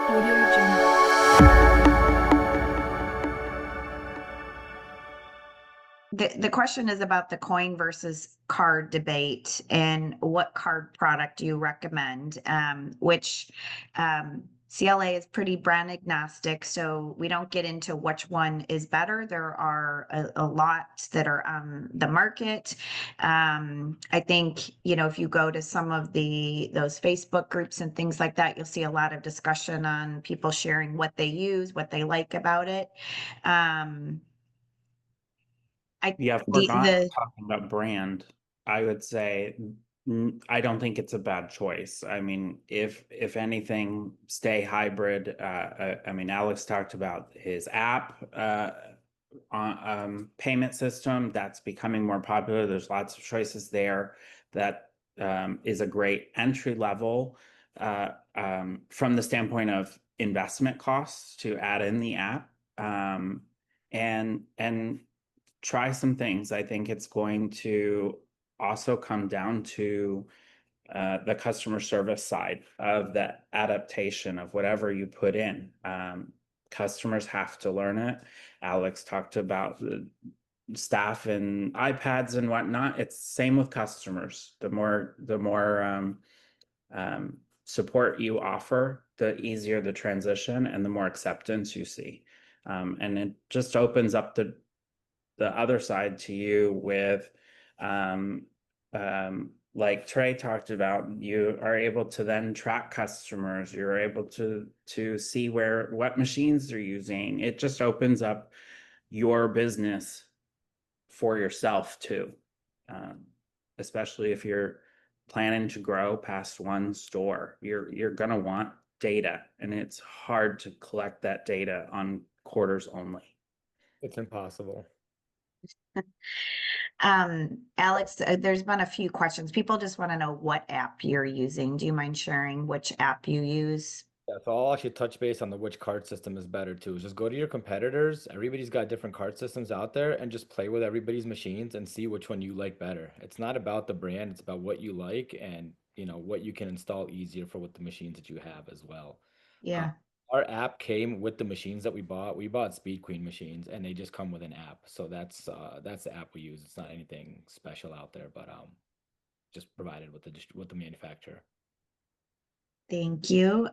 Audio Jungle. The question is about the coin versus card debate and what card product do you recommend? Which CLA is pretty brand agnostic, so we don't get into which one is better. There are a lot that are on the market. I think, if you go to some of those Facebook groups and things like that, you'll see a lot of discussion on people sharing what they use, what they like about it. Um, I Yeah, if we're not talking about brand, I would say I don't think it's a bad choice. I mean, if anything, stay hybrid. I mean, Alex talked about his app payment system that's becoming more popular. There's lots of choices there. That is a great entry level from the standpoint of investment costs to add in the app. And try some things. I think it's going to also come down to the customer service side of that adaptation of whatever you put in. Customers have to learn it. Alex talked about the staff and iPads and whatnot. It's same with customers. The more support you offer, the easier the transition and the more acceptance you see. And it just opens up the other side to you with like Trey talked about, you are able to then track customers. You're able to see what machines they're using. It just opens up your business for yourself too, especially if you're planning to grow past one store. You're gonna want data, and it's hard to collect that data on quarters only. It's impossible. Alex, there's been a few questions. People just want to know what app you're using. Do you mind sharing which app you use? Yeah, so I'll actually touch base on which card system is better too. Just go to your competitors. Everybody's got different card systems out there and just play with everybody's machines and see which one you like better. It's not about the brand, it's about what you like and what you can install easier for what the machines that you have as well. Yeah. Our app came with the machines that we bought. We bought Speed Queen machines and they just come with an app. So that's the app we use. It's not anything special out there, but just provided with the manufacturer. Thank you.